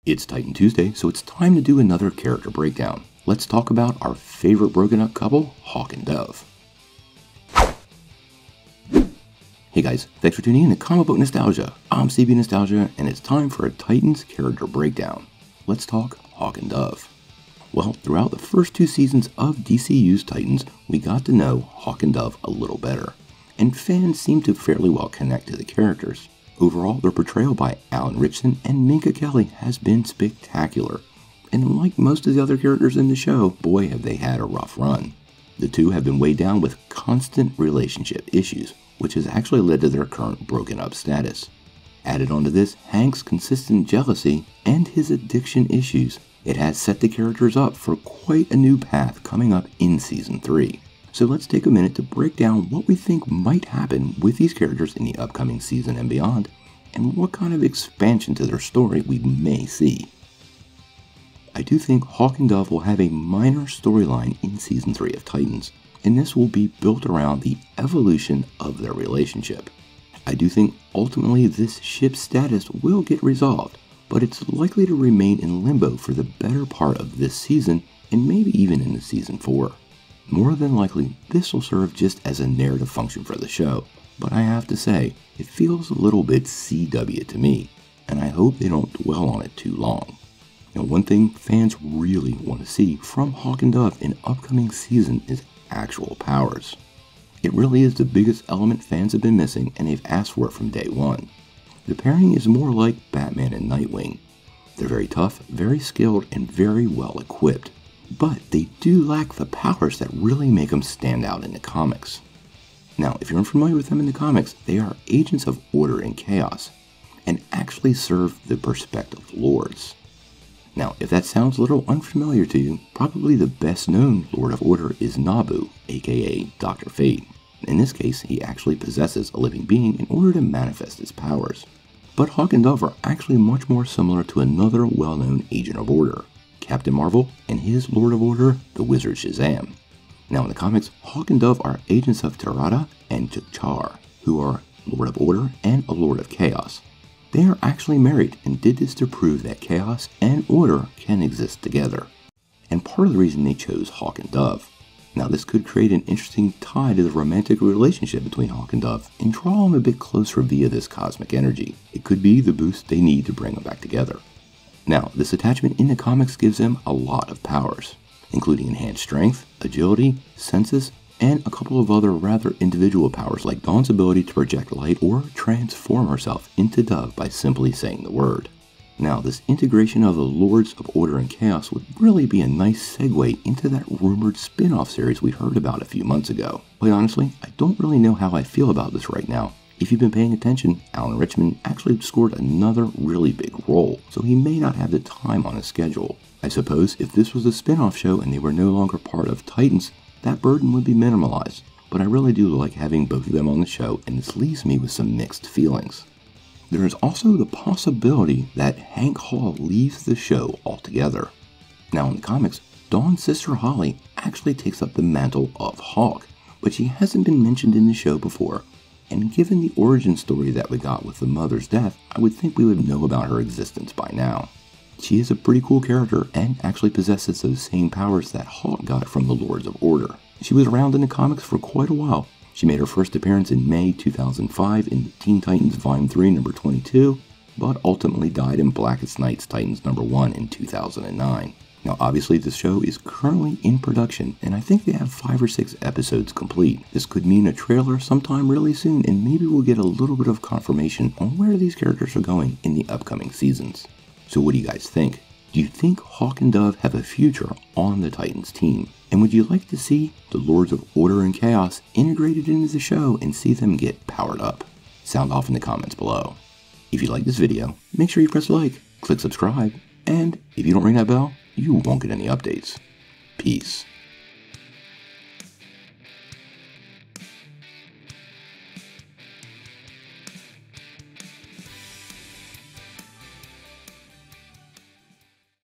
It's Titan Tuesday, so it's time to do another character breakdown. Let's talk about our favorite broken up couple, Hawk and Dove. Hey guys, thanks for tuning in to Comic Book Nostalgia. I'm CB Nostalgia, and it's time for a Titans character breakdown. Let's talk Hawk and Dove. Well, throughout the first two seasons of DCU's Titans, we got to know Hawk and Dove a little better, and fans seem to fairly well connect to the characters. Overall, their portrayal by Alan Ritchson and Minka Kelly has been spectacular, and like most of the other characters in the show, boy have they had a rough run. The two have been weighed down with constant relationship issues, which has actually led to their current broken up status. Added onto this, Hank's consistent jealousy and his addiction issues, it has set the characters up for quite a new path coming up in Season 3. So let's take a minute to break down what we think might happen with these characters in the upcoming season and beyond, and what kind of expansion to their story we may see. I do think Hawk and Dove will have a minor storyline in Season 3 of Titans, and this will be built around the evolution of their relationship. I do think ultimately this ship's status will get resolved, but it's likely to remain in limbo for the better part of this season and maybe even into Season 4. More than likely, this will serve just as a narrative function for the show, but I have to say, it feels a little bit CW to me, and I hope they don't dwell on it too long. Now, one thing fans really want to see from Hawk and Dove in upcoming season is actual powers. It really is the biggest element fans have been missing, and they've asked for it from day one. The pairing is more like Batman and Nightwing. They're very tough, very skilled, and very well equipped. But they do lack the powers that really make them stand out in the comics. Now, if you're unfamiliar with them in the comics, they are agents of order and chaos, and actually serve the perspective lords. Now, if that sounds a little unfamiliar to you, probably the best known Lord of Order is Nabu, aka Dr. Fate. In this case, he actually possesses a living being in order to manifest his powers. But Hawk and Dove are actually much more similar to another well-known agent of order, Captain Marvel and his Lord of Order, the Wizard Shazam. Now in the comics, Hawk and Dove are agents of Tirada and Chukchar, who are Lord of Order and a Lord of Chaos. They are actually married and did this to prove that chaos and order can exist together, and part of the reason they chose Hawk and Dove. Now this could create an interesting tie to the romantic relationship between Hawk and Dove and draw them a bit closer via this cosmic energy. It could be the boost they need to bring them back together. Now, this attachment in the comics gives them a lot of powers, including enhanced strength, agility, senses, and a couple of other rather individual powers like Dawn's ability to project light or transform herself into Dove by simply saying the word. Now, this integration of the Lords of Order and Chaos would really be a nice segue into that rumored spin-off series we heard about a few months ago. Quite honestly, I don't really know how I feel about this right now. If you've been paying attention, Alan Ritchson actually scored another really big role, so he may not have the time on his schedule. I suppose if this was a spin-off show and they were no longer part of Titans, that burden would be minimalized, but I really do like having both of them on the show, and this leaves me with some mixed feelings. There is also the possibility that Hank Hall leaves the show altogether. Now in the comics, Dawn's sister Holly actually takes up the mantle of Hawk, but she hasn't been mentioned in the show before, and given the origin story that we got with the mother's death, I would think we would know about her existence by now. She is a pretty cool character and actually possesses those same powers that Hawk got from the Lords of Order. She was around in the comics for quite a while. She made her first appearance in May 2005 in Teen Titans Volume 3 number 22, but ultimately died in Blackest Nights Titans number 1 in 2009. Now obviously this show is currently in production, and I think they have 5 or 6 episodes complete. This could mean a trailer sometime really soon, and maybe we'll get a little bit of confirmation on where these characters are going in the upcoming seasons. So what do you guys think? Do you think Hawk and Dove have a future on the Titans team? And would you like to see the Lords of Order and Chaos integrated into the show and see them get powered up? Sound off in the comments below. If you like this video, make sure you press like, click subscribe, and if you don't ring that bell, you won't get any updates. Peace.